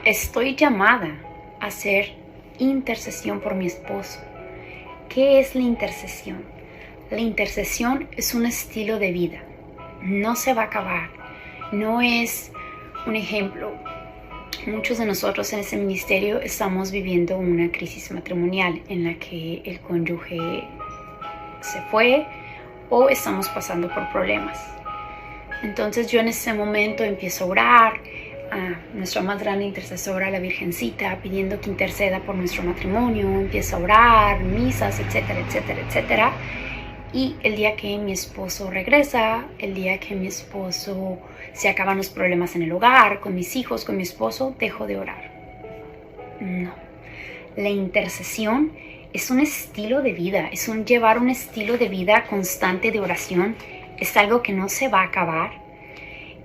estoy llamada a hacer intercesión por mi esposo. ¿Qué es la intercesión? La intercesión es un estilo de vida. No se va a acabar. No es un ejemplo. Muchos de nosotros en este ministerio estamos viviendo una crisis matrimonial en la que el cónyuge se fue o estamos pasando por problemas. Entonces yo en ese momento empiezo a orar a nuestra más grande intercesora, la Virgencita, pidiendo que interceda por nuestro matrimonio. Empiezo a orar, misas, etcétera, etcétera, etcétera. Y el día que mi esposo regresa, el día que mi esposo se acaban los problemas en el hogar, con mis hijos, con mi esposo, dejo de orar. No. La intercesión es un estilo de vida, es llevar un estilo de vida constante de oración. Es algo que no se va a acabar.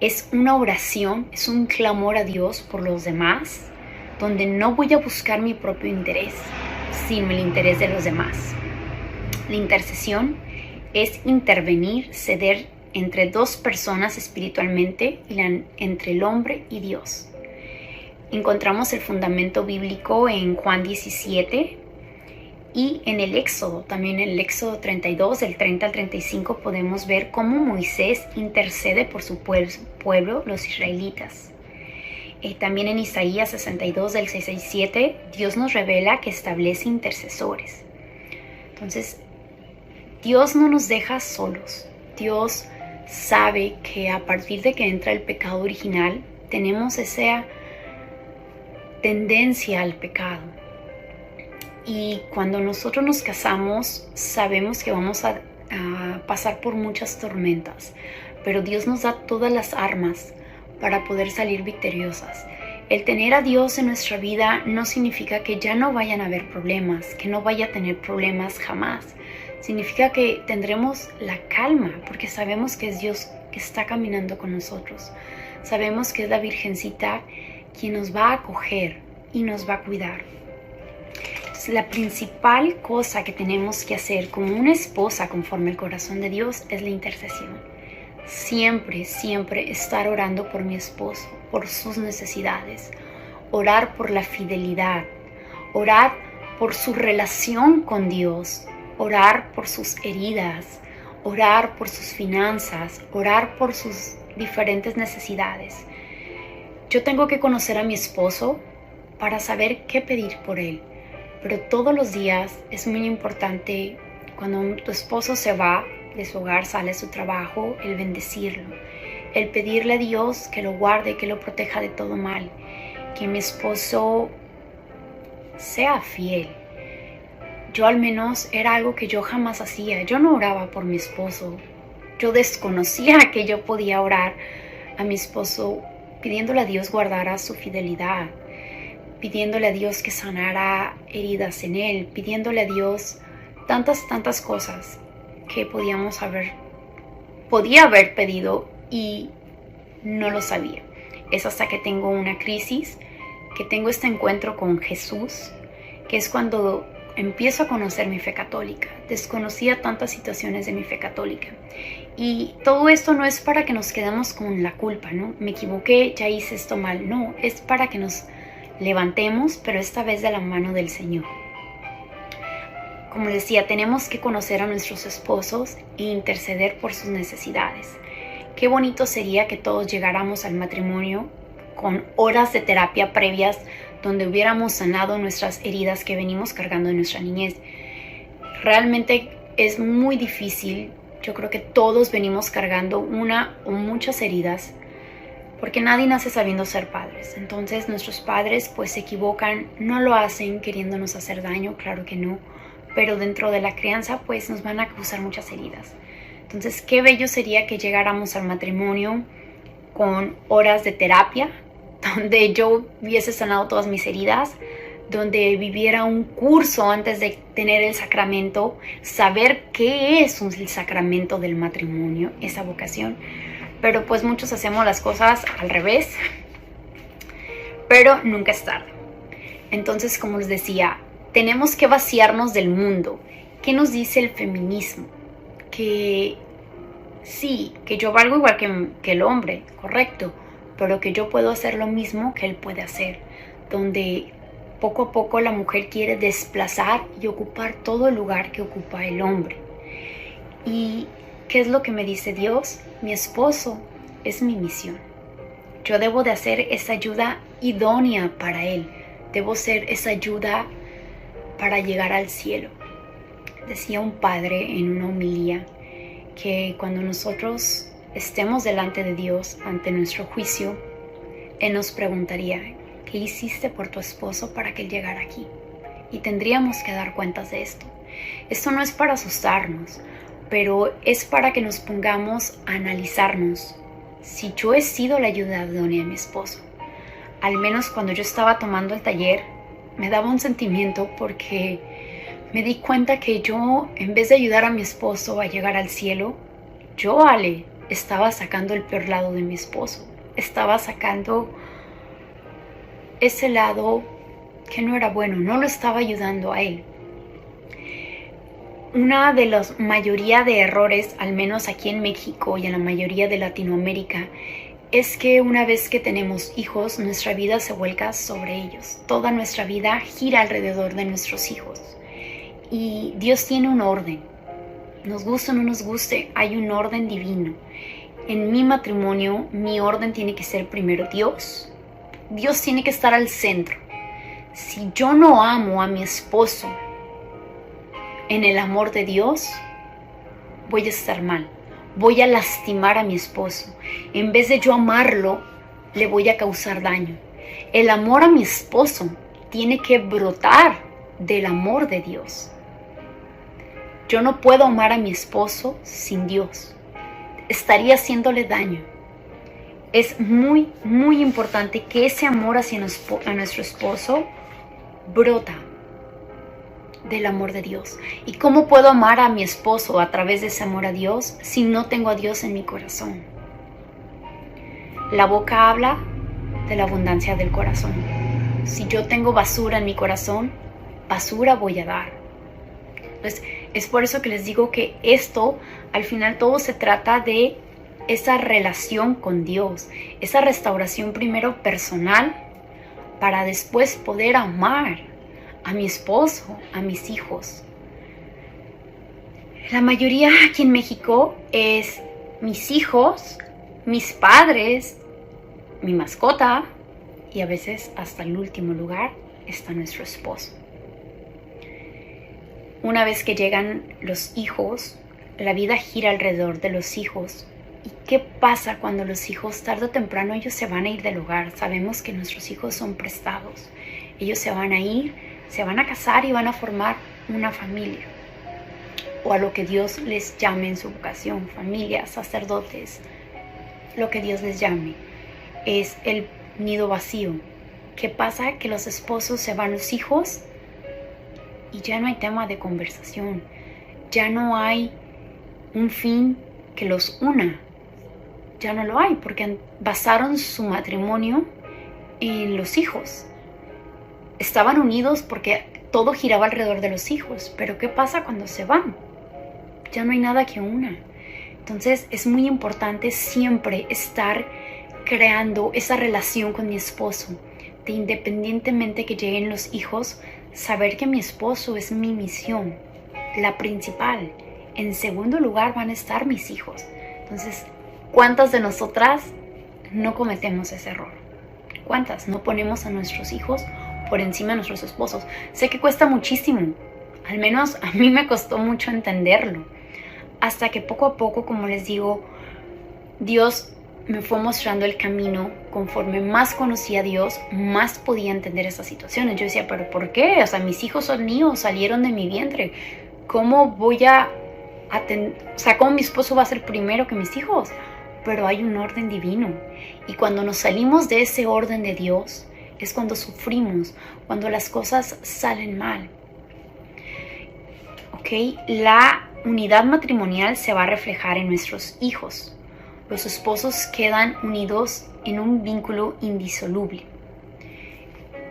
Es una oración, es un clamor a Dios por los demás, donde no voy a buscar mi propio interés, sino el interés de los demás. La intercesión es intervenir, ceder entre dos personas espiritualmente y entre el hombre y Dios. Encontramos el fundamento bíblico en Juan 17 y en el Éxodo, también en el Éxodo 32, del 30 al 35, podemos ver cómo Moisés intercede por su pueblo, los israelitas. También en Isaías 62, del 6 al 7, Dios nos revela que establece intercesores. Entonces, Dios no nos deja solos. Dios sabe que a partir de que entra el pecado original, tenemos esa tendencia al pecado. Y cuando nosotros nos casamos, sabemos que vamos a pasar por muchas tormentas, pero Dios nos da todas las armas para poder salir victoriosas. El tener a Dios en nuestra vida no significa que ya no vayan a haber problemas, que no vaya a tener problemas jamás. Significa que tendremos la calma, porque sabemos que es Dios que está caminando con nosotros. Sabemos que es la Virgencita quien nos va a acoger y nos va a cuidar. Entonces, la principal cosa que tenemos que hacer como una esposa conforme al corazón de Dios es la intercesión. Siempre, siempre estar orando por mi esposo, por sus necesidades. Orar por la fidelidad. Orar por su relación con Dios. Orar por sus heridas, orar por sus finanzas, orar por sus diferentes necesidades. Yo tengo que conocer a mi esposo para saber qué pedir por él, pero todos los días es muy importante cuando tu esposo se va de su hogar, sale a su trabajo, el bendecirlo, el pedirle a Dios que lo guarde, que lo proteja de todo mal, que mi esposo sea fiel. Yo al menos era algo que yo jamás hacía. Yo no oraba por mi esposo. Yo desconocía que yo podía orar a mi esposo pidiéndole a Dios guardara su fidelidad, pidiéndole a Dios que sanara heridas en él, pidiéndole a Dios tantas cosas que podía haber pedido y no lo sabía. Es hasta que tengo una crisis, que tengo este encuentro con Jesús, que es cuando empiezo a conocer mi fe católica. Desconocía tantas situaciones de mi fe católica. Y todo esto no es para que nos quedemos con la culpa, ¿no? Me equivoqué, ya hice esto mal. No, es para que nos levantemos, pero esta vez de la mano del Señor. Como decía, tenemos que conocer a nuestros esposos e interceder por sus necesidades. Qué bonito sería que todos llegáramos al matrimonio con horas de terapia previas donde hubiéramos sanado nuestras heridas que venimos cargando en nuestra niñez. Realmente es muy difícil. Yo creo que todos venimos cargando una o muchas heridas porque nadie nace sabiendo ser padres. Entonces nuestros padres pues se equivocan, no lo hacen queriéndonos hacer daño, claro que no, pero dentro de la crianza pues nos van a causar muchas heridas. Entonces qué bello sería que llegáramos al matrimonio con horas de terapia, donde yo hubiese sanado todas mis heridas, donde viviera un curso antes de tener el sacramento, saber qué es el sacramento del matrimonio, esa vocación. Pero pues muchos hacemos las cosas al revés, pero nunca es tarde. Entonces, como les decía, tenemos que vaciarnos del mundo. ¿Qué nos dice el feminismo? Que sí, que yo valgo igual que el hombre, correcto, pero que yo puedo hacer lo mismo que él puede hacer. donde poco a poco la mujer quiere desplazar y ocupar todo el lugar que ocupa el hombre. ¿Y qué es lo que me dice Dios? Mi esposo es mi misión. Yo debo de hacer esa ayuda idónea para Él. Debo ser esa ayuda para llegar al cielo. Decía un padre en una homilía que cuando nosotros estemos delante de Dios, ante nuestro juicio, Él nos preguntaría: ¿qué hiciste por tu esposo para que él llegara aquí? Y tendríamos que dar cuentas de esto. Esto no es para asustarnos, pero es para que nos pongamos a analizarnos. Si yo he sido la ayuda idónea de mi esposo, al menos cuando yo estaba tomando el taller, me daba un sentimiento porque me di cuenta que yo, en vez de ayudar a mi esposo a llegar al cielo, yo, Ale, estaba sacando el peor lado de mi esposo. Estaba sacando ese lado que no era bueno, no lo estaba ayudando a él. Una de la mayoría de errores, al menos aquí en México y en la mayoría de Latinoamérica, es que una vez que tenemos hijos, nuestra vida se vuelca sobre ellos. Toda nuestra vida gira alrededor de nuestros hijos. Y Dios tiene un orden. Nos guste o no nos guste, hay un orden divino. En mi matrimonio, mi orden tiene que ser primero Dios. Dios tiene que estar al centro. Si yo no amo a mi esposo en el amor de Dios, voy a estar mal. Voy a lastimar a mi esposo. En vez de yo amarlo, le voy a causar daño. El amor a mi esposo tiene que brotar del amor de Dios. Yo no puedo amar a mi esposo sin Dios. Estaría haciéndole daño. Es muy, muy importante que ese amor hacia nuestro esposo brota del amor de Dios. ¿Y cómo puedo amar a mi esposo a través de ese amor a Dios si no tengo a Dios en mi corazón? La boca habla de la abundancia del corazón. Si yo tengo basura en mi corazón, basura voy a dar. Entonces, es por eso que les digo que esto, al final todo se trata de esa relación con Dios, esa restauración primero personal para después poder amar a mi esposo, a mis hijos. La mayoría aquí en México es mis hijos, mis padres, mi mascota y a veces hasta el último lugar está nuestro esposo. Una vez que llegan los hijos, la vida gira alrededor de los hijos. ¿Y qué pasa cuando los hijos, tarde o temprano, ellos se van a ir del hogar? Sabemos que nuestros hijos son prestados. Ellos se van a ir, se van a casar y van a formar una familia. O a lo que Dios les llame en su vocación, familia, sacerdotes, lo que Dios les llame. Es el nido vacío. ¿Qué pasa? Que los esposos se van los hijos y ya no hay tema de conversación. Ya no hay un fin que los una. Ya no lo hay porque basaron su matrimonio en los hijos. Estaban unidos porque todo giraba alrededor de los hijos. Pero ¿qué pasa cuando se van? Ya no hay nada que una. Entonces es muy importante siempre estar creando esa relación con mi esposo. De independientemente que lleguen los hijos, saber que mi esposo es mi misión, la principal. En segundo lugar van a estar mis hijos. Entonces, ¿cuántas de nosotras no cometemos ese error? ¿Cuántas no ponemos a nuestros hijos por encima de nuestros esposos? Sé que cuesta muchísimo. Al menos a mí me costó mucho entenderlo. Hasta que poco a poco, como les digo, Dios me fue mostrando el camino. Conforme más conocía a Dios, más podía entender esas situaciones. Yo decía, ¿pero por qué? O sea, mis hijos son míos, salieron de mi vientre. ¿Cómo voy a cómo mi esposo va a ser primero que mis hijos? Pero hay un orden divino. Y cuando nos salimos de ese orden de Dios, es cuando sufrimos, cuando las cosas salen mal. ¿Ok? La unidad matrimonial se va a reflejar en nuestros hijos. Los esposos quedan unidos en un vínculo indisoluble.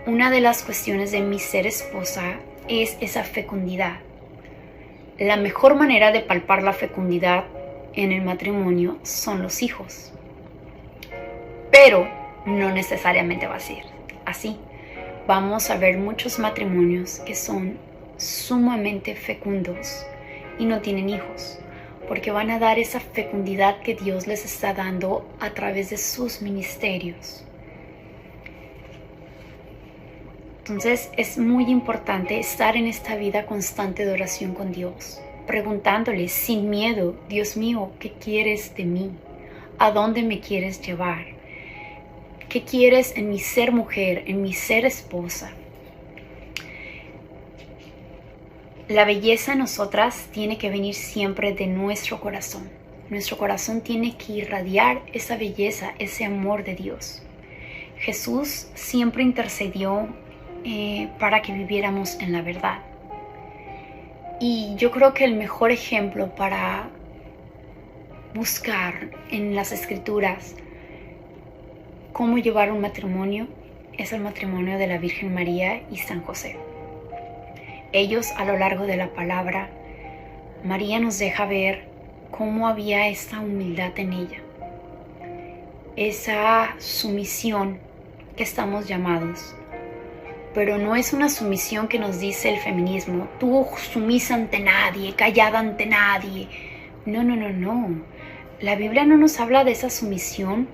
Una de las cuestiones de mi ser esposa es esa fecundidad. La mejor manera de palpar la fecundidad en el matrimonio son los hijos. Pero no necesariamente va a ser así. vamos a ver muchos matrimonios que son sumamente fecundos y no tienen hijos, porque van a dar esa fecundidad que Dios les está dando a través de sus ministerios. Entonces es muy importante estar en esta vida constante de oración con Dios, preguntándole sin miedo: Dios mío, ¿qué quieres de mí? ¿A dónde me quieres llevar? ¿Qué quieres en mi ser mujer, en mi ser esposa? La belleza en nosotras tiene que venir siempre de nuestro corazón. Nuestro corazón tiene que irradiar esa belleza, ese amor de Dios. Jesús siempre intercedió para que viviéramos en la verdad. Y yo creo que el mejor ejemplo para buscar en las Escrituras cómo llevar un matrimonio es el matrimonio de la Virgen María y San José. Ellos, a lo largo de la palabra, María nos deja ver cómo había esta humildad en ella, esa sumisión que estamos llamados. Pero no es una sumisión que nos dice el feminismo: tú sumisa ante nadie, callada ante nadie. No. La Biblia no nos habla de esa sumisión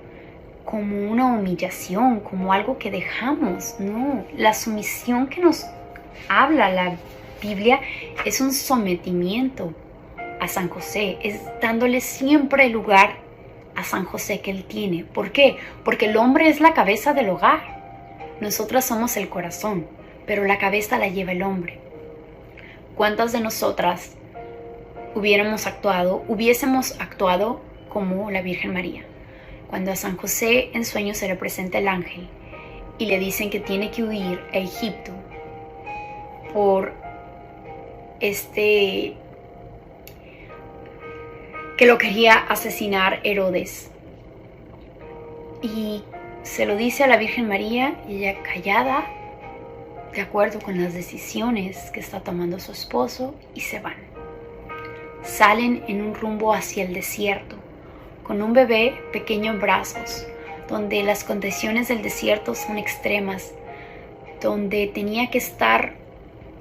como una humillación, como algo que dejamos. No, la sumisión que nos habla la Biblia es un sometimiento a San José, es dándole siempre el lugar a San José que él tiene. ¿Por qué? Porque el hombre es la cabeza del hogar. Nosotras somos el corazón, pero la cabeza la lleva el hombre. ¿Cuántas de nosotras hubiésemos actuado como la Virgen María? Cuando a San José en sueños se le presenta el ángel y le dicen que tiene que huir a Egipto por que lo quería asesinar Herodes. Y se lo dice a la Virgen María y ella, callada, de acuerdo con las decisiones que está tomando su esposo, y se van. Salen en un rumbo hacia el desierto, con un bebé pequeño en brazos, donde las condiciones del desierto son extremas, donde tenía que estar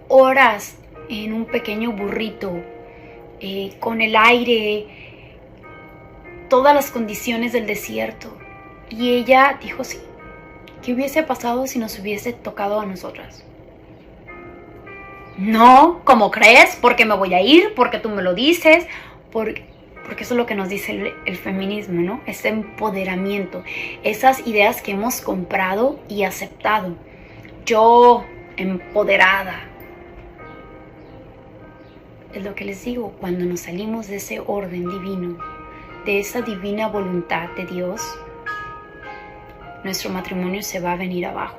horas en un pequeño burrito, con el aire, todas las condiciones del desierto. Y ella dijo sí. ¿Qué hubiese pasado si nos hubiese tocado a nosotras? No, ¿cómo crees? ¿Por qué me voy a ir? ¿Porque tú me lo dices? Porque eso es lo que nos dice el feminismo, ¿no? Ese empoderamiento, esas ideas que hemos comprado y aceptado. Yo, empoderada. Es lo que les digo, cuando nos salimos de ese orden divino, de esa divina voluntad de Dios, nuestro matrimonio se va a venir abajo.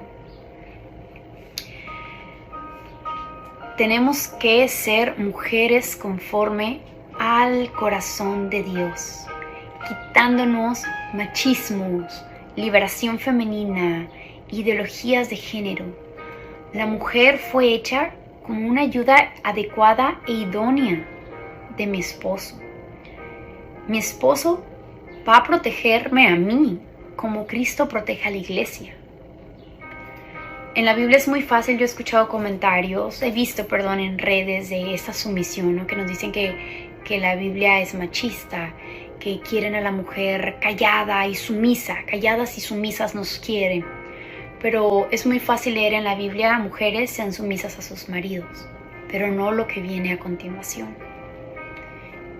Tenemos que ser mujeres conforme al corazón de Dios, quitándonos machismos, liberación femenina, ideologías de género. La mujer fue hecha como una ayuda adecuada e idónea de mi esposo. Mi esposo va a protegerme a mí como Cristo protege a la iglesia. En la Biblia es muy fácil, yo he escuchado comentarios, he visto, en redes de esta sumisión, ¿no? Que nos dicen que la Biblia es machista, que quieren a la mujer callada y sumisa, calladas y sumisas nos quieren. Pero es muy fácil leer en la Biblia: mujeres sean sumisas a sus maridos, pero no lo que viene a continuación.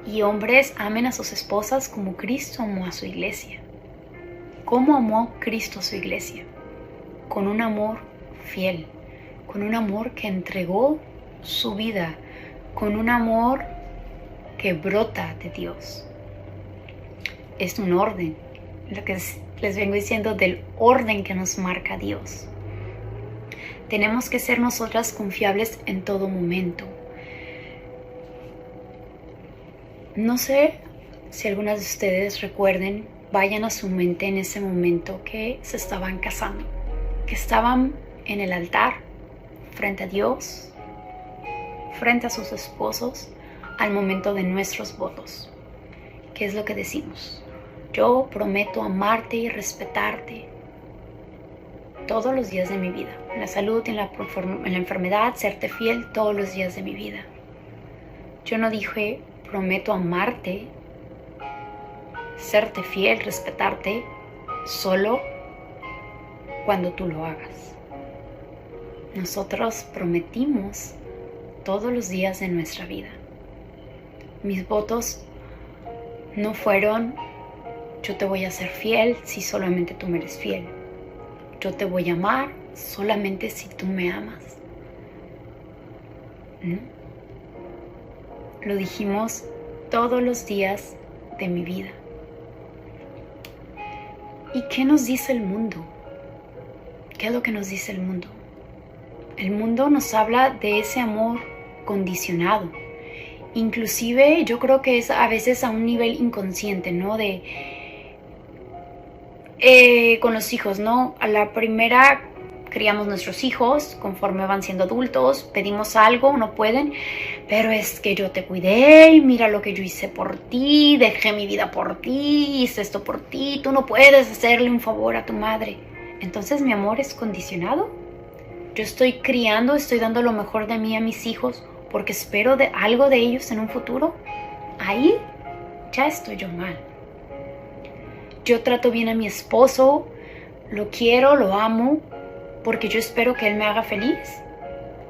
Y hombres, amen a sus esposas como Cristo amó a su iglesia. ¿Cómo amó Cristo a su iglesia? Con un amor fiel, con un amor que entregó su vida, con un amor que brota de Dios. Es un orden, lo que les vengo diciendo del orden que nos marca Dios. Tenemos que ser nosotras confiables en todo momento. No sé si algunas de ustedes recuerden, vayan a su mente en ese momento que se estaban casando, que estaban en el altar, frente a Dios, frente a sus esposos, al momento de nuestros votos. ¿Qué es lo que decimos? Yo prometo amarte y respetarte todos los días de mi vida. En la salud y en la enfermedad, serte fiel todos los días de mi vida. Yo no dije, prometo amarte, serte fiel, respetarte, solo cuando tú lo hagas. Nosotros prometimos todos los días de nuestra vida. Mis votos no fueron, yo te voy a ser fiel si solamente tú me eres fiel. Yo te voy a amar solamente si tú me amas. ¿No? Lo dijimos todos los días de mi vida. ¿Y qué nos dice el mundo? ¿Qué es lo que nos dice el mundo? El mundo nos habla de ese amor condicionado. Inclusive yo creo que es a veces a un nivel inconsciente, ¿no? Con los hijos, ¿no? A la primera criamos nuestros hijos, conforme van siendo adultos, pedimos algo, no pueden, pero es que yo te cuidé y mira lo que yo hice por ti, dejé mi vida por ti, hice esto por ti, tú no puedes hacerle un favor a tu madre. Entonces mi amor es condicionado. Yo estoy criando, estoy dando lo mejor de mí a mis hijos porque espero de algo de ellos en un futuro. Ahí ya estoy yo mal. Yo trato bien a mi esposo, lo quiero, lo amo, porque yo espero que él me haga feliz.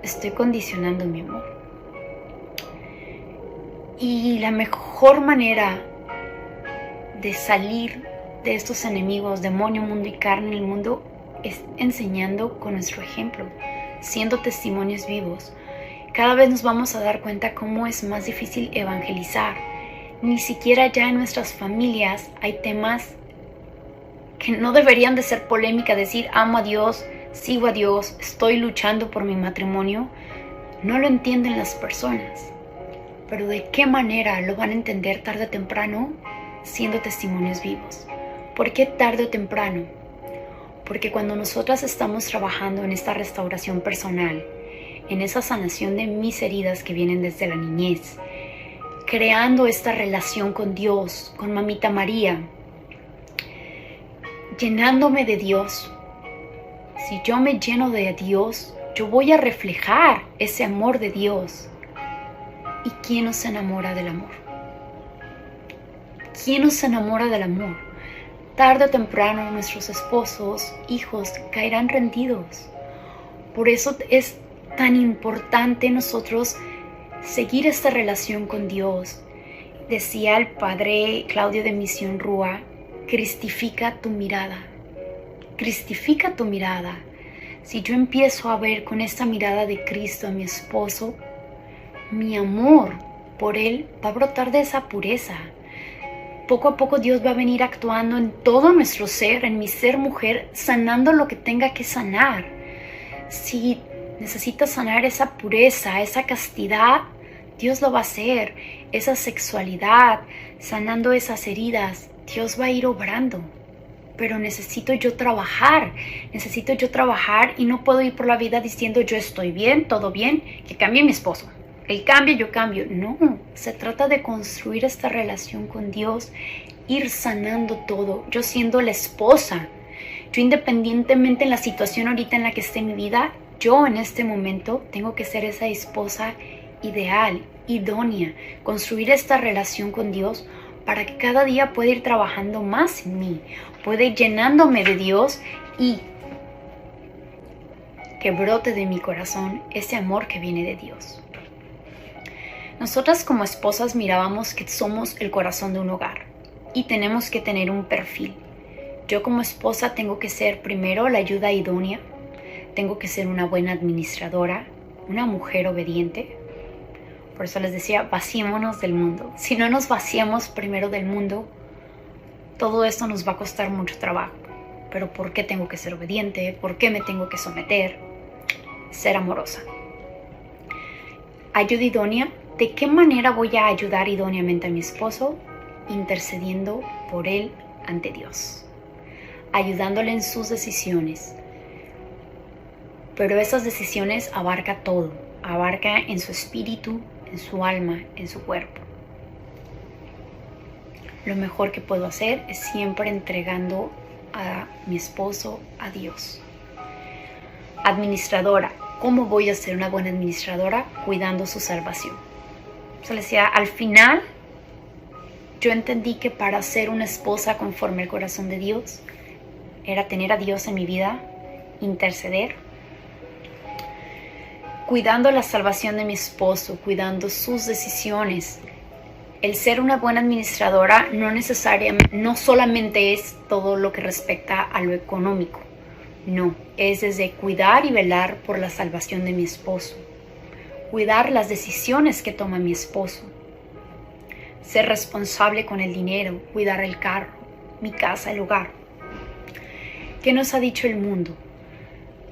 Estoy condicionando mi amor. Y la mejor manera de salir de estos enemigos, demonio, mundo y carne en el mundo, es enseñando con nuestro ejemplo, siendo testimonios vivos. Cada vez nos vamos a dar cuenta cómo es más difícil evangelizar. Ni siquiera ya en nuestras familias hay temas que no deberían de ser polémica, decir amo a Dios, sigo a Dios, estoy luchando por mi matrimonio. No lo entienden las personas. Pero ¿de qué manera lo van a entender tarde o temprano? Siendo testimonios vivos. ¿Por qué tarde o temprano? Porque cuando nosotras estamos trabajando en esta restauración personal, en esa sanación de mis heridas que vienen desde la niñez, creando esta relación con Dios, con Mamita María, llenándome de Dios. Si yo me lleno de Dios, yo voy a reflejar ese amor de Dios. ¿Y quién nos enamora del amor? ¿Quién nos enamora del amor? Tarde o temprano nuestros esposos, hijos caerán rendidos. Por eso es tan importante nosotros seguir esta relación con Dios. Decía el padre Claudio de Misión Rúa, cristifica tu mirada. Cristifica tu mirada. Si yo empiezo a ver con esta mirada de Cristo a mi esposo, mi amor por él va a brotar de esa pureza. Poco a poco Dios va a venir actuando en todo nuestro ser, en mi ser mujer, sanando lo que tenga que sanar. Si necesitas sanar esa pureza, esa castidad, Dios lo va a hacer. Esa sexualidad, sanando esas heridas, Dios va a ir obrando. Pero necesito yo trabajar y no puedo ir por la vida diciendo yo estoy bien, todo bien, que cambie mi esposo. Él cambia, yo cambio. No, se trata de construir esta relación con Dios, ir sanando todo. Yo siendo la esposa, yo independientemente en la situación ahorita en la que esté mi vida, yo en este momento tengo que ser esa esposa ideal, idónea, construir esta relación con Dios para que cada día pueda ir trabajando más en mí, pueda ir llenándome de Dios y que brote de mi corazón ese amor que viene de Dios. Nosotras como esposas mirábamos que somos el corazón de un hogar y tenemos que tener un perfil. Yo como esposa tengo que ser primero la ayuda idónea, tengo que ser una buena administradora, una mujer obediente. Por eso les decía, vaciémonos del mundo. Si no nos vaciamos primero del mundo, todo esto nos va a costar mucho trabajo. Pero ¿por qué tengo que ser obediente? ¿Por qué me tengo que someter? Ser amorosa. Ayuda idónea. ¿De qué manera voy a ayudar idóneamente a mi esposo? Intercediendo por él ante Dios. Ayudándole en sus decisiones. Pero esas decisiones abarca todo. Abarca en su espíritu, en su alma, en su cuerpo. Lo mejor que puedo hacer es siempre entregando a mi esposo a Dios. Administradora. ¿Cómo voy a ser una buena administradora? Cuidando su salvación. O sea, le decía, al final yo entendí que para ser una esposa conforme al corazón de Dios era tener a Dios en mi vida, interceder, cuidando la salvación de mi esposo, cuidando sus decisiones. El ser una buena administradora no solamente es todo lo que respecta a lo económico, no, es desde cuidar y velar por la salvación de mi esposo, cuidar las decisiones que toma mi esposo, ser responsable con el dinero, cuidar el carro, mi casa, el hogar. ¿Qué nos ha dicho el mundo?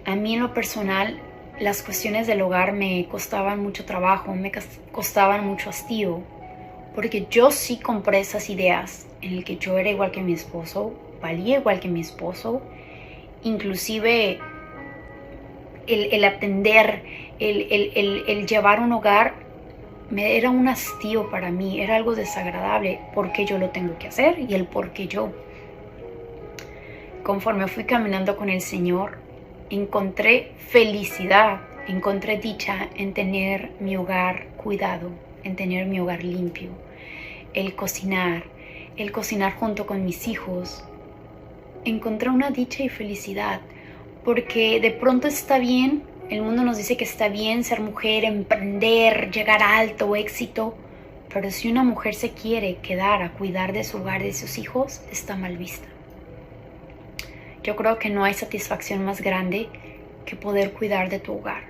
A mí en lo personal, las cuestiones del hogar me costaban mucho trabajo, me costaban mucho hastío, porque yo sí compré esas ideas en el que yo era igual que mi esposo, valía igual que mi esposo, inclusive el atender, el llevar un hogar era un hastío para mí, era algo desagradable, porque yo lo tengo que hacer y el por qué yo. Conforme fui caminando con el Señor, encontré felicidad, encontré dicha en tener mi hogar cuidado, en tener mi hogar limpio, el cocinar junto con mis hijos. Encontré una dicha y felicidad, porque de pronto está bien, el mundo nos dice que está bien ser mujer, emprender, llegar a alto éxito, pero si una mujer se quiere quedar a cuidar de su hogar y de sus hijos, está mal vista. Yo creo que no hay satisfacción más grande que poder cuidar de tu hogar,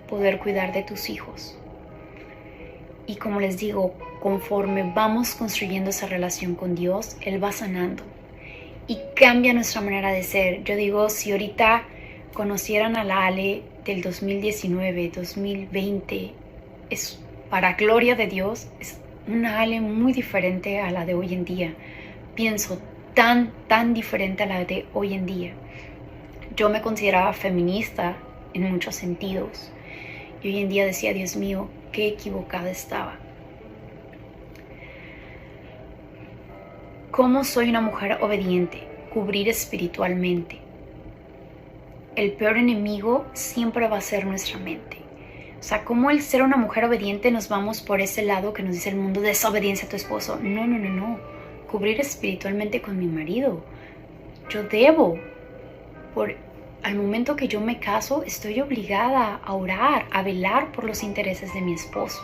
poder cuidar de tus hijos. Y como les digo, conforme vamos construyendo esa relación con Dios, Él va sanando y cambia nuestra manera de ser. Yo digo, si ahorita conocieran a la Ale del 2019, 2020, es para gloria de Dios, es una Ale muy diferente a la de hoy en día. Pienso tan diferente a la de hoy en día. Yo me consideraba feminista en muchos sentidos y hoy en día decía, Dios mío, qué equivocada estaba. ¿Cómo soy una mujer obediente? Cubrir espiritualmente. El peor enemigo siempre va a ser nuestra mente. O sea, ¿cómo el ser una mujer obediente nos vamos por ese lado que nos dice el mundo, desobediencia a tu esposo? No. Cubrir espiritualmente con mi marido. Yo debo. Al momento que yo me caso, estoy obligada a orar, a velar por los intereses de mi esposo.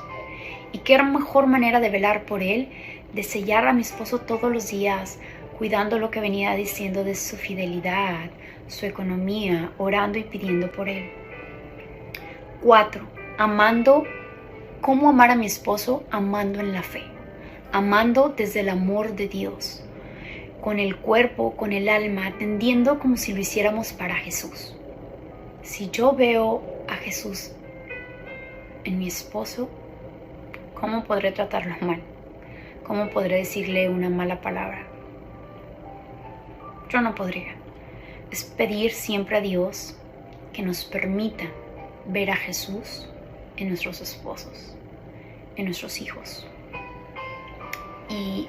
¿Y qué mejor manera de velar por él? De sellar a mi esposo todos los días, cuidando lo que venía diciendo de su fidelidad, su economía, orando y pidiendo por él. 4. Amando. ¿Cómo amar a mi esposo? Amando en la fe. Amando desde el amor de Dios. Con el cuerpo, con el alma, atendiendo como si lo hiciéramos para Jesús. Si yo veo a Jesús en mi esposo, ¿cómo podré tratarlo mal? ¿Cómo podré decirle una mala palabra? Yo no podría. Es pedir siempre a Dios que nos permita ver a Jesús en nuestros esposos, en nuestros hijos. Y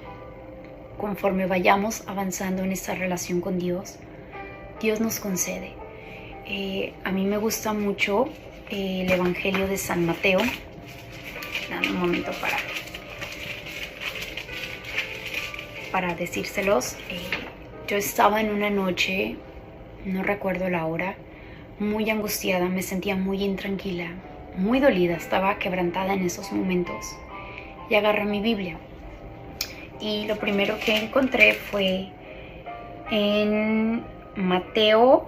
conforme vayamos avanzando en esta relación con Dios, Dios nos concede. A mí me gusta mucho el Evangelio de San Mateo. Dame un momento para decírselos. Yo estaba en una noche, no recuerdo la hora, muy angustiada, me sentía muy intranquila, muy dolida, estaba quebrantada en esos momentos. Y agarré mi Biblia. Y lo primero que encontré fue en Mateo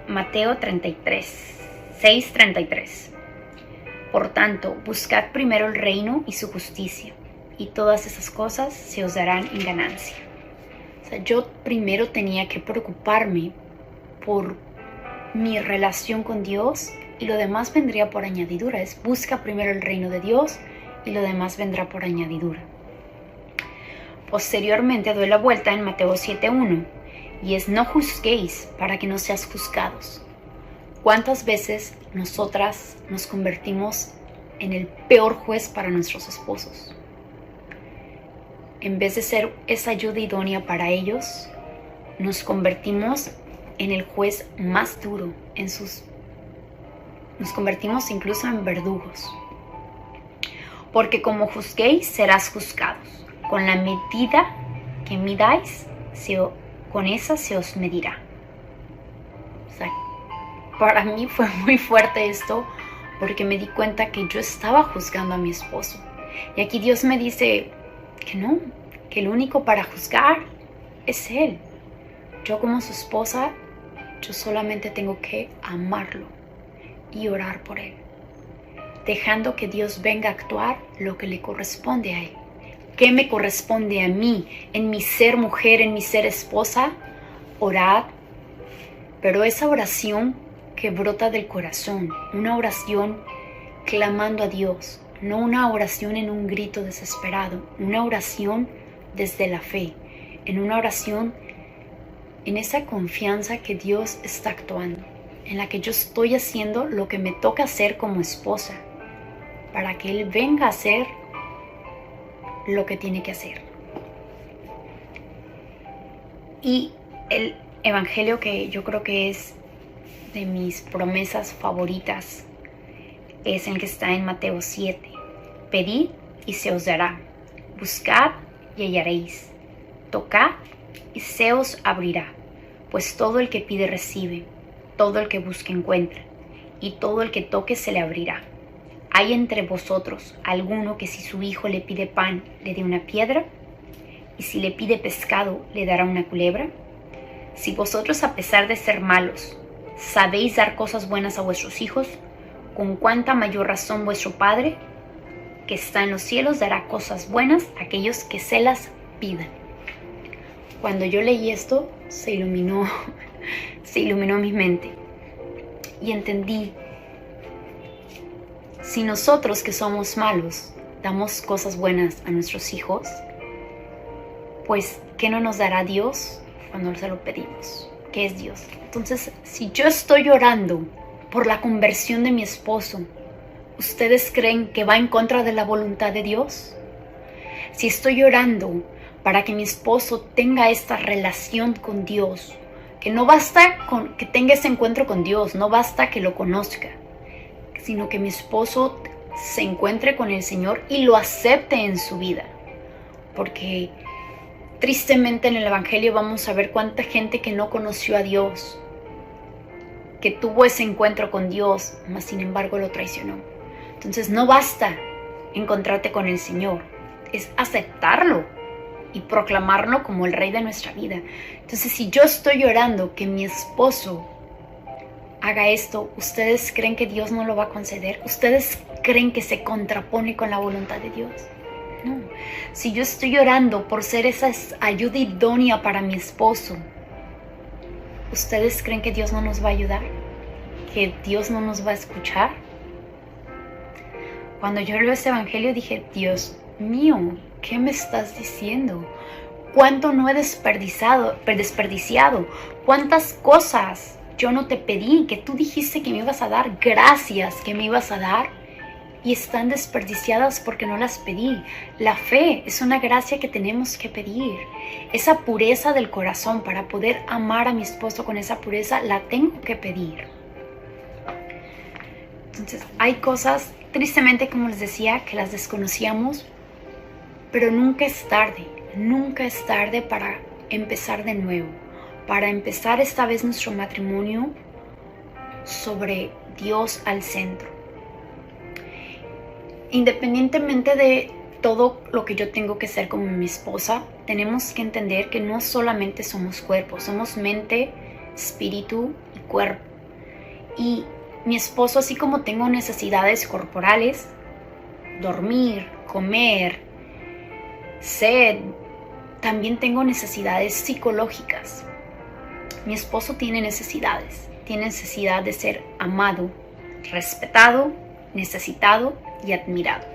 33, 6:33. Por tanto, buscad primero el reino y su justicia, y todas esas cosas se os darán en ganancia. O sea, yo primero tenía que preocuparme por mi relación con Dios y lo demás vendría por añadidura. Busca primero el reino de Dios y lo demás vendrá por añadidura. Posteriormente doy la vuelta en Mateo 7:1 y es: no juzguéis para que no seas juzgados. ¿Cuántas veces nosotras nos convertimos en el peor juez para nuestros esposos? En vez de ser esa ayuda idónea para ellos, nos convertimos en el juez más duro, nos convertimos incluso en verdugos. Porque como juzguéis, serás juzgados. Con la medida que midáis, con esa se os medirá. O sea, para mí fue muy fuerte esto, porque me di cuenta que yo estaba juzgando a mi esposo. Y aquí Dios me dice que no, que el único para juzgar es Él. Yo como su esposa, yo solamente tengo que amarlo y orar por Él, dejando que Dios venga a actuar lo que le corresponde a Él. ¿Qué me corresponde a mí en mi ser mujer, en mi ser esposa? Orar, pero esa oración que brota del corazón, una oración clamando a Dios, no una oración en un grito desesperado, una oración desde la fe, en una oración en esa confianza que Dios está actuando, en la que yo estoy haciendo lo que me toca hacer como esposa, para que Él venga a hacer lo que tiene que hacer. Y el evangelio que yo creo que es de mis promesas favoritas es el que está en Mateo 7. Pedid y se os dará, buscad y hallaréis, tocad y se os abrirá, pues todo el que pide recibe, todo el que busca encuentra, y todo el que toque se le abrirá. ¿Hay entre vosotros alguno que si su hijo le pide pan, le dé una piedra? ¿Y si le pide pescado, le dará una culebra? Si vosotros, a pesar de ser malos, sabéis dar cosas buenas a vuestros hijos, ¿con cuánta mayor razón vuestro Padre, que está en los cielos, dará cosas buenas a aquellos que se las pidan? Cuando yo leí esto, se iluminó mi mente y entendí. Si nosotros que somos malos damos cosas buenas a nuestros hijos, pues ¿qué no nos dará Dios cuando se lo pedimos? ¿Qué es Dios? Entonces, si yo estoy orando por la conversión de mi esposo, ¿ustedes creen que va en contra de la voluntad de Dios? Si estoy orando para que mi esposo tenga esta relación con Dios, que no basta con que tenga ese encuentro con Dios, no basta que lo conozca, sino que mi esposo se encuentre con el Señor y lo acepte en su vida. Porque tristemente en el Evangelio vamos a ver cuánta gente que no conoció a Dios, que tuvo ese encuentro con Dios, mas sin embargo lo traicionó. Entonces no basta encontrarte con el Señor, es aceptarlo y proclamarlo como el Rey de nuestra vida. Entonces si yo estoy orando que mi esposo haga esto, ¿ustedes creen que Dios no lo va a conceder? ¿Ustedes creen que se contrapone con la voluntad de Dios? No. Si yo estoy orando por ser esa ayuda idónea para mi esposo, ¿ustedes creen que Dios no nos va a ayudar? ¿Que Dios no nos va a escuchar? Cuando yo leo este evangelio dije, Dios mío, ¿qué me estás diciendo? ¿Cuánto no he desperdiciado? ¿Cuántas cosas yo no te pedí, que tú dijiste que me ibas a dar, gracias que me ibas a dar, y están desperdiciadas porque no las pedí? La fe es una gracia que tenemos que pedir. Esa pureza del corazón, para poder amar a mi esposo con esa pureza, la tengo que pedir. Entonces, hay cosas, tristemente, como les decía, que las desconocíamos, pero nunca es tarde para empezar de nuevo. Para empezar esta vez nuestro matrimonio sobre Dios al centro. Independientemente de todo lo que yo tengo que ser como mi esposa, tenemos que entender que no solamente somos cuerpo, somos mente, espíritu y cuerpo. Y mi esposo, así como tengo necesidades corporales, dormir, comer, sed, también tengo necesidades psicológicas. Mi esposo tiene necesidad de ser amado, respetado, necesitado y admirado.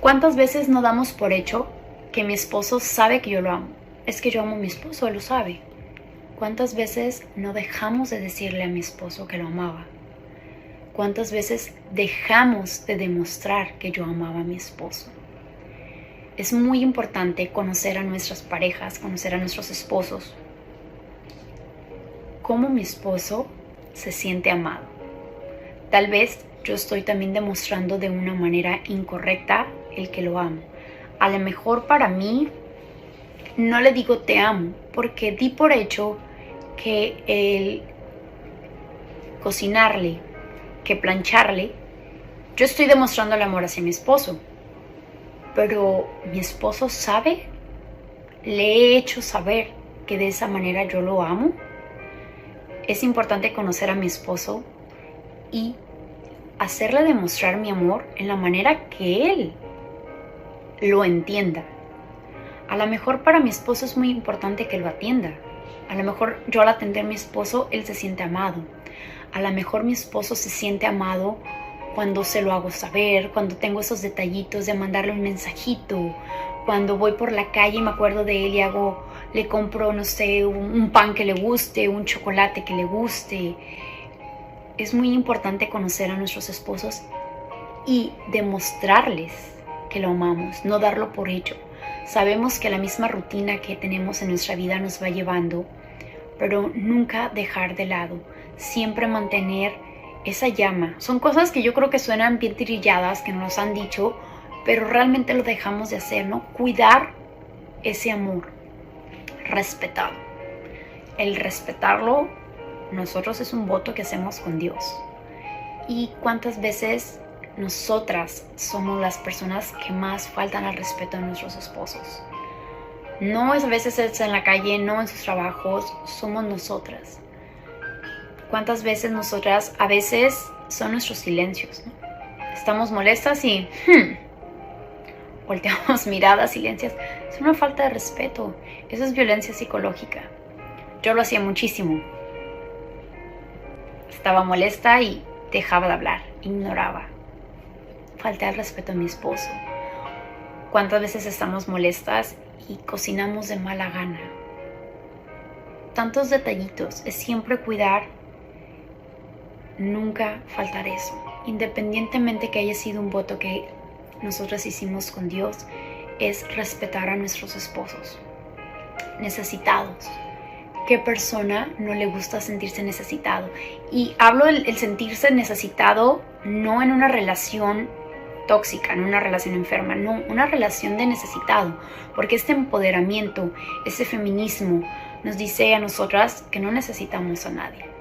¿Cuántas veces no damos por hecho que mi esposo sabe que yo lo amo? Es que yo amo a mi esposo, él lo sabe. ¿Cuántas veces no dejamos de decirle a mi esposo que lo amaba? ¿Cuántas veces dejamos de demostrar que yo amaba a mi esposo? Es muy importante conocer a nuestras parejas, conocer a nuestros esposos, cómo mi esposo se siente amado. Tal vez yo estoy también demostrando de una manera incorrecta el que lo amo. A lo mejor para mí no le digo te amo, porque di por hecho que el cocinarle, que plancharle, yo estoy demostrando el amor hacia mi esposo. Pero mi esposo sabe, le he hecho saber que de esa manera yo lo amo. Es importante conocer a mi esposo y hacerle demostrar mi amor en la manera que él lo entienda. A lo mejor para mi esposo es muy importante que lo atienda. A lo mejor yo al atender a mi esposo, él se siente amado. A lo mejor mi esposo se siente amado cuando se lo hago saber, cuando tengo esos detallitos de mandarle un mensajito, cuando voy por la calle y me acuerdo de él y le compro, no sé, un pan que le guste, un chocolate que le guste. Es muy importante conocer a nuestros esposos y demostrarles que lo amamos, no darlo por hecho. Sabemos que la misma rutina que tenemos en nuestra vida nos va llevando, pero nunca dejar de lado, siempre mantener esa llama. Son cosas que yo creo que suenan bien trilladas, que nos han dicho, pero realmente lo dejamos de hacer, ¿no? Cuidar ese amor, respetarlo. El respetarlo, nosotros es un voto que hacemos con Dios. ¿Y cuántas veces nosotras somos las personas que más faltan al respeto a nuestros esposos? No es a veces es en la calle, no en sus trabajos, somos nosotras. ¿Cuántas veces nosotras, a veces son nuestros silencios, ¿no? Estamos molestas y volteamos miradas, silencios. Es una falta de respeto. Eso es violencia psicológica. Yo lo hacía muchísimo. Estaba molesta y dejaba de hablar, ignoraba. Falté al respeto a mi esposo. ¿Cuántas veces estamos molestas y cocinamos de mala gana? Tantos detallitos. Es siempre cuidar. Nunca faltar eso. Independientemente que haya sido un voto que nosotros hicimos con Dios, es respetar a nuestros esposos. Necesitados. ¿Qué persona no le gusta sentirse necesitado? Y hablo el sentirse necesitado no en una relación tóxica, no una relación enferma, no, una relación de necesitado, porque este empoderamiento, ese feminismo nos dice a nosotras que no necesitamos a nadie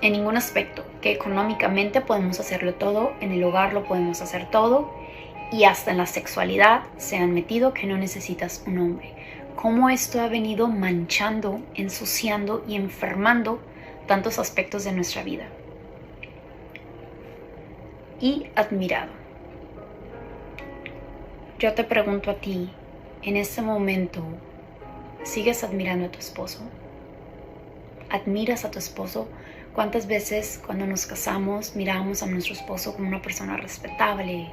en ningún aspecto, que económicamente podemos hacerlo todo, en el hogar lo podemos hacer todo, y hasta en la sexualidad se han metido que no necesitas un hombre. Cómo esto ha venido manchando, ensuciando y enfermando tantos aspectos de nuestra vida. Y admirado. Yo te pregunto a ti, en este momento, ¿sigues admirando a tu esposo? ¿Admiras a tu esposo? ¿Cuántas veces cuando nos casamos mirábamos a nuestro esposo como una persona respetable?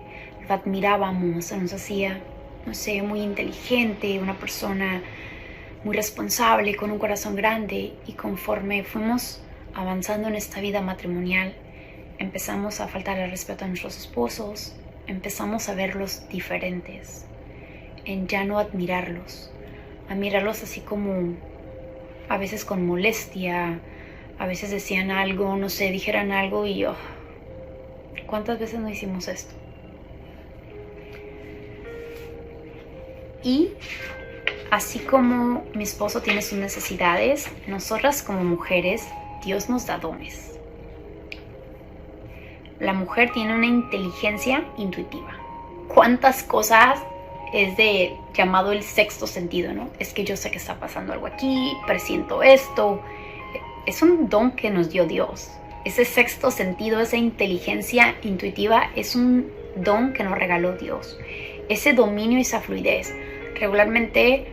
Lo admirábamos, se nos hacía, no sé, muy inteligente, una persona muy responsable, con un corazón grande. Y conforme fuimos avanzando en esta vida matrimonial, empezamos a faltar el respeto a nuestros esposos, empezamos a verlos diferentes, en ya no admirarlos, a mirarlos así como a veces con molestia. A veces decían algo, no sé, dijeran algo y yo, ¿cuántas veces no hicimos esto? Y así como mi esposo tiene sus necesidades, nosotras como mujeres, Dios nos da dones. La mujer tiene una inteligencia intuitiva. ¿Cuántas cosas es de llamado el sexto sentido, ¿no? Es que yo sé que está pasando algo aquí, presiento esto. Es un don que nos dio Dios. Ese sexto sentido, esa inteligencia intuitiva, es un don que nos regaló Dios. Ese dominio y esa fluidez. Regularmente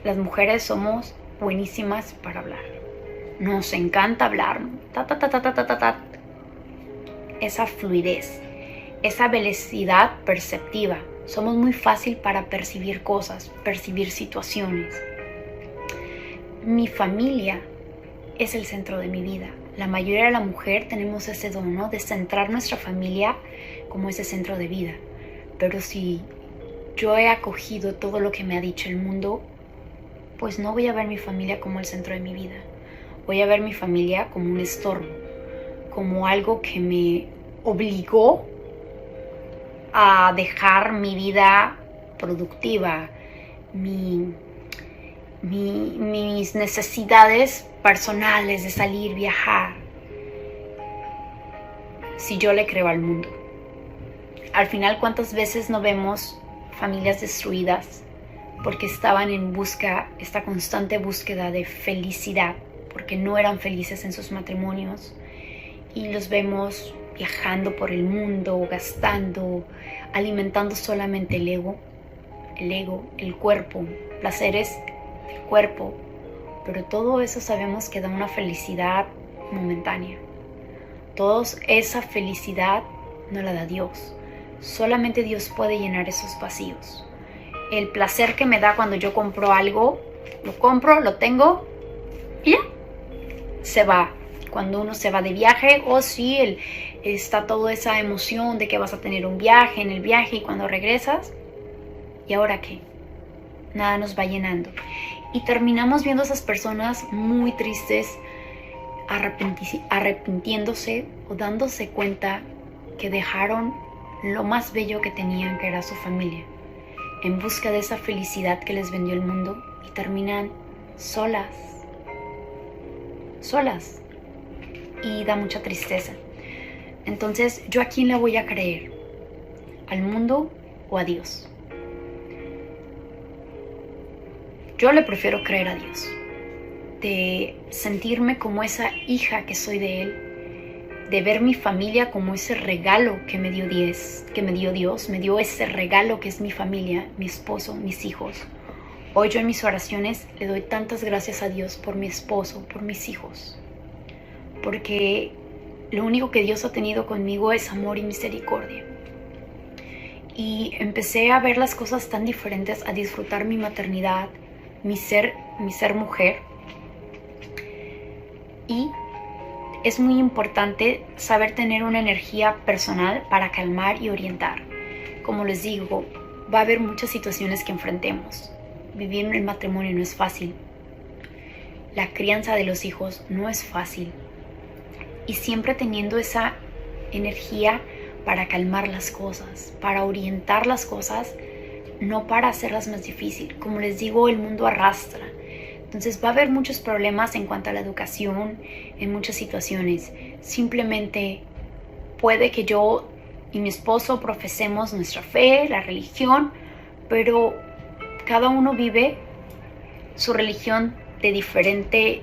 las mujeres somos buenísimas para hablar. Nos encanta hablar. Esa fluidez, esa velocidad perceptiva. Somos muy fácil para percibir cosas, percibir situaciones. Mi familia es el centro de mi vida. La mayoría de la mujer tenemos ese don, ¿no? De centrar nuestra familia como ese centro de vida. Pero si yo he acogido todo lo que me ha dicho el mundo, pues no voy a ver mi familia como el centro de mi vida. voy a ver mi familia como un estorbo, como algo que me obligó a dejar mi vida productiva, mis necesidades personales de salir, viajar, si yo le creo al mundo. Al final, ¿cuántas veces no vemos familias destruidas porque estaban en esta constante búsqueda de felicidad, porque no eran felices en sus matrimonios, y los vemos viajando por el mundo, gastando, alimentando solamente el ego, el cuerpo, placeres del cuerpo, pero todo eso sabemos que da una felicidad momentánea. Toda esa felicidad no la da Dios. Solamente Dios puede llenar esos vacíos. El placer que me da cuando yo compro algo, lo compro, lo tengo y ya, se va. Cuando uno se va de viaje, sí, está toda esa emoción de que vas a tener un viaje, en el viaje, y cuando regresas, ¿y ahora qué? Nada nos va llenando. Y terminamos viendo a esas personas muy tristes, arrepintiéndose o dándose cuenta que dejaron lo más bello que tenían, que era su familia, en busca de esa felicidad que les vendió el mundo, y terminan solas. Y da mucha tristeza. Entonces, ¿yo a quién le voy a creer? ¿Al mundo o a Dios? Yo le prefiero creer a Dios, de sentirme como esa hija que soy de Él, de ver mi familia como ese regalo que me dio Dios, me dio ese regalo que es mi familia, mi esposo, mis hijos. Hoy yo en mis oraciones le doy tantas gracias a Dios por mi esposo, por mis hijos, porque lo único que Dios ha tenido conmigo es amor y misericordia. Y empecé a ver las cosas tan diferentes, a disfrutar mi maternidad, mi ser mujer. Y es muy importante saber tener una energía personal para calmar y orientar. Como les digo, va a haber muchas situaciones que enfrentemos. Vivir en el matrimonio no es fácil. La crianza de los hijos no es fácil. Y siempre teniendo esa energía para calmar las cosas, para orientar las cosas, no para hacerlas más difíciles. Como les digo, el mundo arrastra. Entonces va a haber muchos problemas en cuanto a la educación, en muchas situaciones. Simplemente puede que yo y mi esposo profesemos nuestra fe, la religión, pero cada uno vive su religión de diferente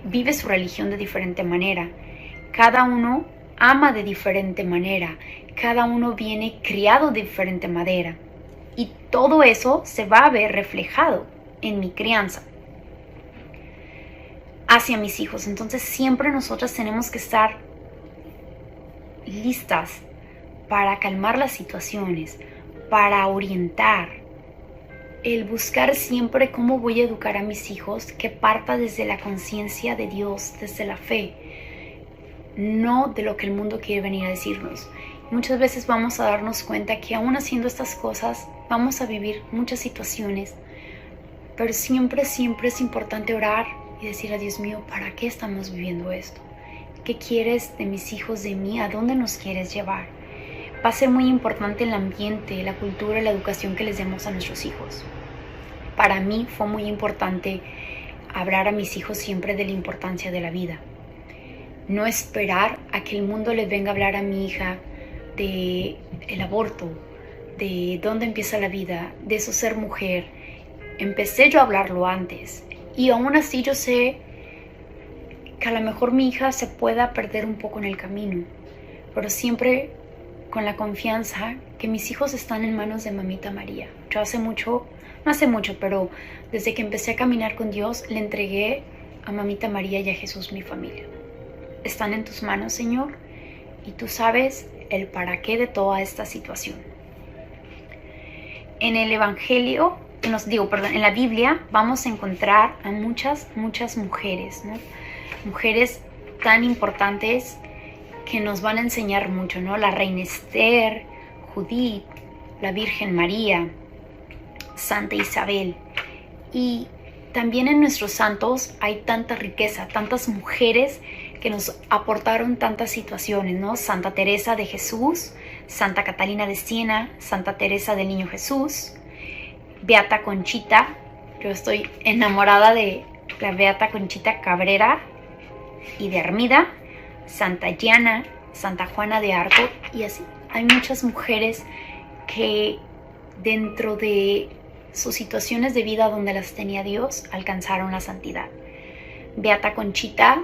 manera. Cada uno ama de diferente manera. Cada uno viene criado de diferente manera. Y todo eso se va a ver reflejado en mi crianza hacia mis hijos. Entonces siempre nosotras tenemos que estar listas para calmar las situaciones, para orientar, el buscar siempre cómo voy a educar a mis hijos, que parta desde la conciencia de Dios, desde la fe, no de lo que el mundo quiere venir a decirnos. Muchas veces vamos a darnos cuenta que aún haciendo estas cosas vamos a vivir muchas situaciones, pero siempre es importante orar y decir a Dios mío, ¿para qué estamos viviendo esto? ¿Qué quieres de mis hijos, de mí? ¿A dónde nos quieres llevar? Va a ser muy importante el ambiente, la cultura, la educación que les demos a nuestros hijos. Para mí fue muy importante hablar a mis hijos siempre de la importancia de la vida. No esperar a que el mundo les venga a hablar a mi hija de el aborto, de dónde empieza la vida, de eso ser mujer. Empecé yo a hablarlo antes, y aún así yo sé que a lo mejor mi hija se pueda perder un poco en el camino, pero siempre con la confianza que mis hijos están en manos de Mamita María. Yo no hace mucho, pero desde que empecé a caminar con Dios, le entregué a Mamita María y a Jesús mi familia. Están en tus manos, Señor, y tú sabes el para qué de toda esta situación. En el Evangelio, en la Biblia vamos a encontrar a muchas mujeres, ¿no? Mujeres tan importantes que nos van a enseñar mucho, ¿no? La reina Esther, Judith, la Virgen María, Santa Isabel. Y también en nuestros santos hay tanta riqueza, tantas mujeres que nos aportaron tantas situaciones, ¿no? Santa Teresa de Jesús, Santa Catalina de Siena, Santa Teresa del Niño Jesús, Beata Conchita. Yo estoy enamorada de la Beata Conchita Cabrera y de Armida, Santa Llana, Santa Juana de Arco, y así. Hay muchas mujeres que dentro de sus situaciones de vida donde las tenía Dios, alcanzaron la santidad. Beata Conchita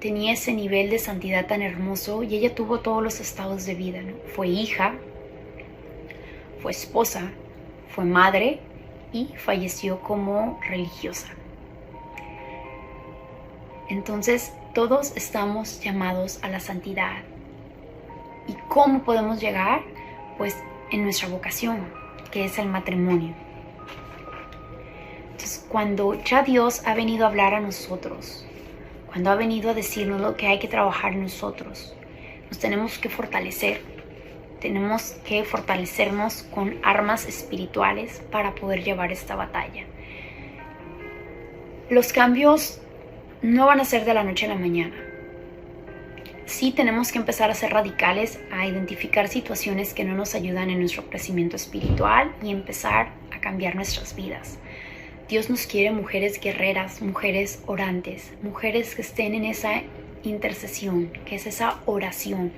tenía ese nivel de santidad tan hermoso y ella tuvo todos los estados de vida, ¿no? Fue hija, fue esposa, fue madre y falleció como religiosa. Entonces, todos estamos llamados a la santidad. ¿Y cómo podemos llegar? Pues en nuestra vocación, que es el matrimonio. Entonces, cuando ya Dios ha venido a hablar a nosotros, cuando ha venido a decirnos lo que hay que trabajar en nosotros, nos tenemos que fortalecer. Tenemos que fortalecernos con armas espirituales para poder llevar esta batalla. Los cambios no van a ser de la noche a la mañana. Sí tenemos que empezar a ser radicales, a identificar situaciones que no nos ayudan en nuestro crecimiento espiritual y empezar a cambiar nuestras vidas. Dios nos quiere mujeres guerreras, mujeres orantes, mujeres que estén en esa intercesión, que es esa oración.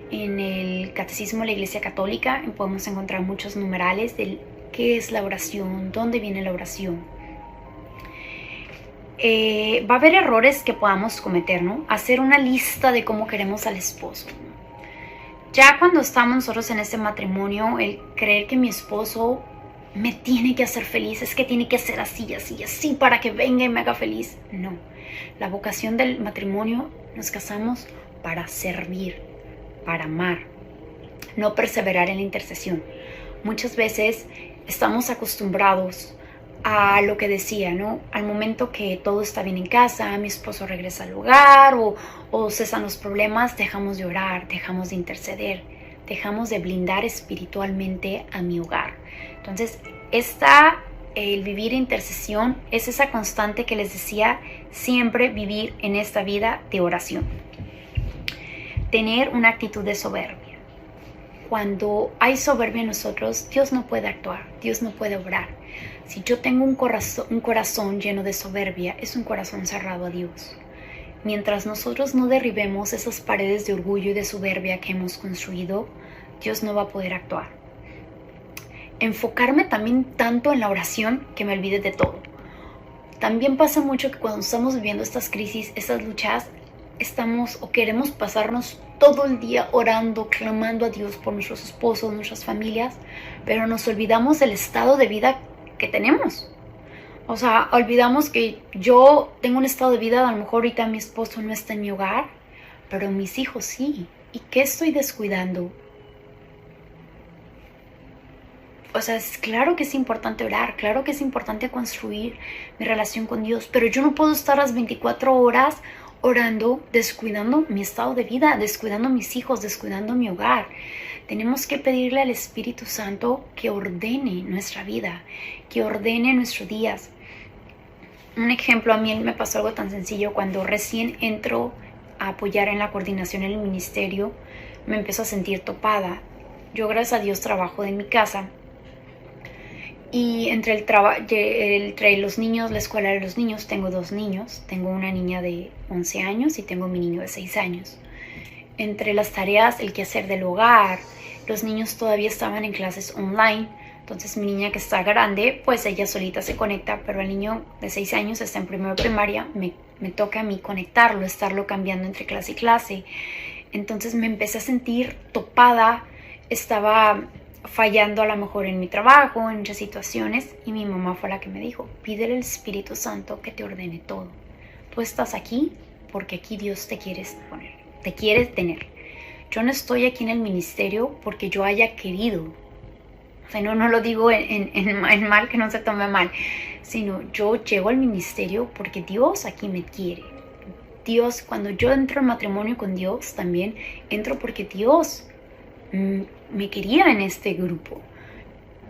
En el Catecismo de la Iglesia Católica podemos encontrar muchos numerales de qué es la oración, dónde viene la oración. Va a haber errores que podamos cometer, ¿no? Hacer una lista de cómo queremos al esposo. Ya cuando estamos nosotros en este matrimonio, el creer que mi esposo me tiene que hacer feliz, es que tiene que ser así, así, así para que venga y me haga feliz. No, la vocación del matrimonio, nos casamos para servir, para amar, no perseverar en la intercesión. Muchas veces estamos acostumbrados a lo que decía, ¿no? Al momento que todo está bien en casa, mi esposo regresa al hogar o cesan los problemas, dejamos de orar, dejamos de interceder, dejamos de blindar espiritualmente a mi hogar. Entonces, el vivir intercesión es esa constante que les decía, siempre vivir en esta vida de oración. Tener una actitud de soberbia. Cuando hay soberbia en nosotros, Dios no puede actuar, Dios no puede obrar. Si yo tengo un corazón lleno de soberbia, es un corazón cerrado a Dios. Mientras nosotros no derribemos esas paredes de orgullo y de soberbia que hemos construido, Dios no va a poder actuar. Enfocarme también tanto en la oración que me olvide de todo. También pasa mucho que cuando estamos viviendo estas crisis, estas luchas, estamos o queremos pasarnos todo el día orando, clamando a Dios por nuestros esposos, nuestras familias, pero nos olvidamos del estado de vida que tenemos. O sea, olvidamos que yo tengo un estado de vida, a lo mejor ahorita mi esposo no está en mi hogar, pero mis hijos sí. ¿Y qué estoy descuidando? O sea, es claro que es importante orar, claro que es importante construir mi relación con Dios, pero yo no puedo estar las 24 horas orando, descuidando mi estado de vida, descuidando a mis hijos, descuidando mi hogar. Tenemos que pedirle al Espíritu Santo que ordene nuestra vida, que ordene nuestros días. Un ejemplo, a mí me pasó algo tan sencillo. Cuando recién entro a apoyar en la coordinación en el ministerio, me empezó a sentir topada. Yo, gracias a Dios, trabajo de mi casa. Y entre los niños, la escuela de los niños, tengo 2 niños. Tengo una niña de 11 años y tengo mi niño de 6 años. Entre las tareas, el quehacer del hogar, los niños todavía estaban en clases online. Entonces mi niña, que está grande, pues ella solita se conecta, pero el niño de 6 años está en primero de primaria. Me toca a mí conectarlo, estarlo cambiando entre clase y clase. Entonces me empecé a sentir topada, estaba fallando a lo mejor en mi trabajo, en muchas situaciones, y mi mamá fue la que me dijo: pídele al Espíritu Santo que te ordene todo. Tú estás aquí porque aquí Dios te quiere poner, te quiere tener. Yo no estoy aquí en el ministerio porque yo haya querido. O sea, no lo digo en mal, que no se tome mal, sino yo llego al ministerio porque Dios aquí me quiere. Dios, cuando yo entro en matrimonio con Dios, también entro porque Dios me quería en este grupo.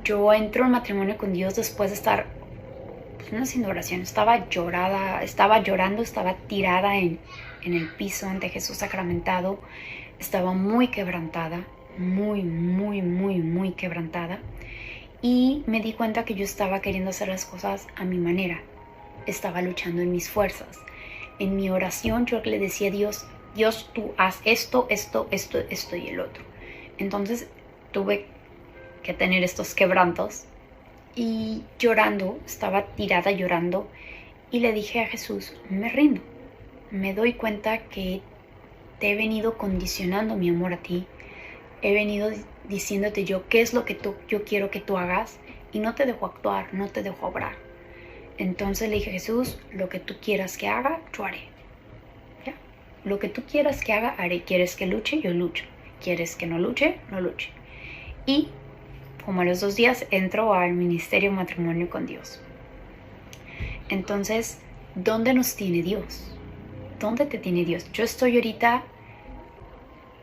Yo entro en matrimonio con Dios después de estar pues no haciendo oración, estaba llorando, estaba tirada en el piso ante Jesús sacramentado. Estaba muy quebrantada, muy quebrantada. Y me di cuenta que yo estaba queriendo hacer las cosas a mi manera. Estaba luchando en mis fuerzas. En mi oración yo le decía a Dios, Dios, tú haz esto y el otro. Entonces tuve que tener estos quebrantos y llorando, estaba tirada llorando y le dije a Jesús, me rindo. Me doy cuenta que te he venido condicionando mi amor a ti. He venido diciéndote yo qué es lo que yo quiero que tú hagas y no te dejo actuar, no te dejo obrar. Entonces le dije, Jesús, lo que tú quieras que haga, yo haré. ¿Ya? Lo que tú quieras que haga, haré. ¿Quieres que luche? Yo lucho. ¿Quieres que no luche? No luche. Y como a los 2 días entro al ministerio matrimonio con Dios. Entonces, ¿dónde nos tiene Dios? ¿Dónde te tiene Dios? Yo estoy ahorita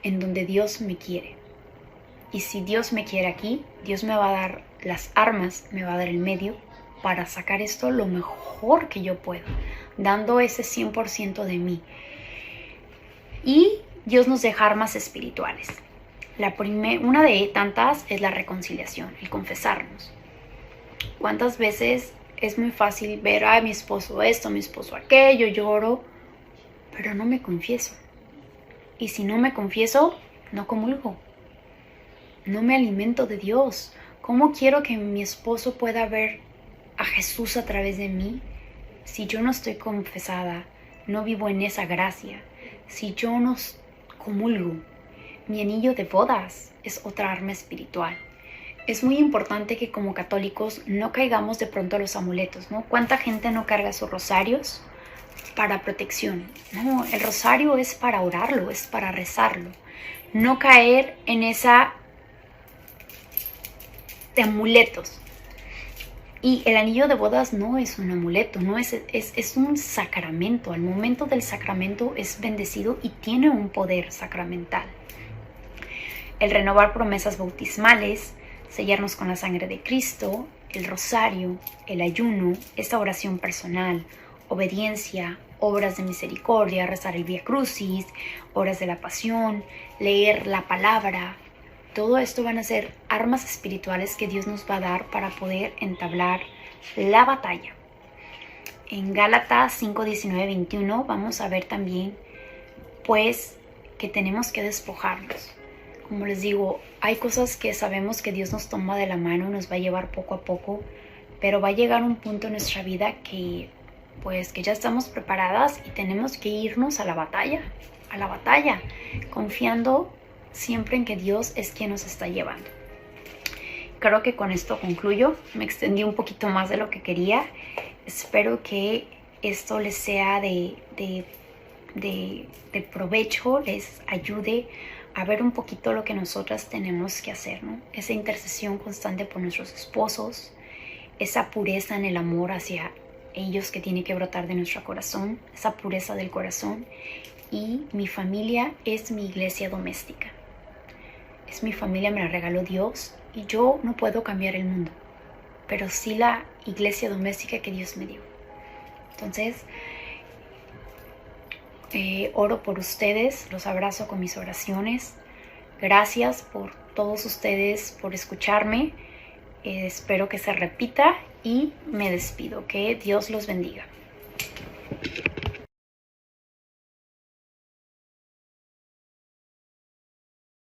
en donde Dios me quiere. Y si Dios me quiere aquí, Dios me va a dar las armas, me va a dar el medio para sacar esto lo mejor que yo pueda, dando ese 100% de mí. Y Dios nos deja armas espirituales. Una de tantas es la reconciliación, el confesarnos. ¿Cuántas veces es muy fácil ver a mi esposo esto, mi esposo aquello, lloro, pero no me confieso? Y si no me confieso, no comulgo. No me alimento de Dios. ¿Cómo quiero que mi esposo pueda ver a Jesús a través de mí si yo no estoy confesada, no vivo en esa gracia, si yo no comulgo? Mi anillo de bodas es otra arma espiritual. Es muy importante que como católicos no caigamos de pronto a los amuletos, ¿no? ¿Cuánta gente no carga sus rosarios para protección? No, el rosario es para orarlo, es para rezarlo. No caer en esa de amuletos. Y el anillo de bodas no es un amuleto, no es un sacramento. Al momento del sacramento es bendecido y tiene un poder sacramental. El renovar promesas bautismales, sellarnos con la sangre de Cristo, el rosario, el ayuno, esta oración personal, obediencia, obras de misericordia, rezar el Vía Crucis, horas de la pasión, leer la palabra. Todo esto van a ser armas espirituales que Dios nos va a dar para poder entablar la batalla. En Gálatas 5, 19, 21 vamos a ver también pues que tenemos que despojarnos. Como les digo, hay cosas que sabemos que Dios nos toma de la mano, nos va a llevar poco a poco, pero va a llegar un punto en nuestra vida que ya estamos preparadas y tenemos que irnos a la batalla, confiando siempre en que Dios es quien nos está llevando. Creo que con esto concluyo. Me extendí un poquito más de lo que quería. Espero que esto les sea de provecho, les ayude a ver un poquito lo que nosotras tenemos que hacer, ¿no? Esa intercesión constante por nuestros esposos, esa pureza en el amor hacia ellos que tiene que brotar de nuestro corazón, esa pureza del corazón. Y mi familia es mi iglesia doméstica. Es mi familia, me la regaló Dios y yo no puedo cambiar el mundo, pero sí la iglesia doméstica que Dios me dio. Entonces, oro por ustedes, los abrazo con mis oraciones. Gracias por todos ustedes, por escucharme. Espero que se repita y me despido. Que Dios los bendiga.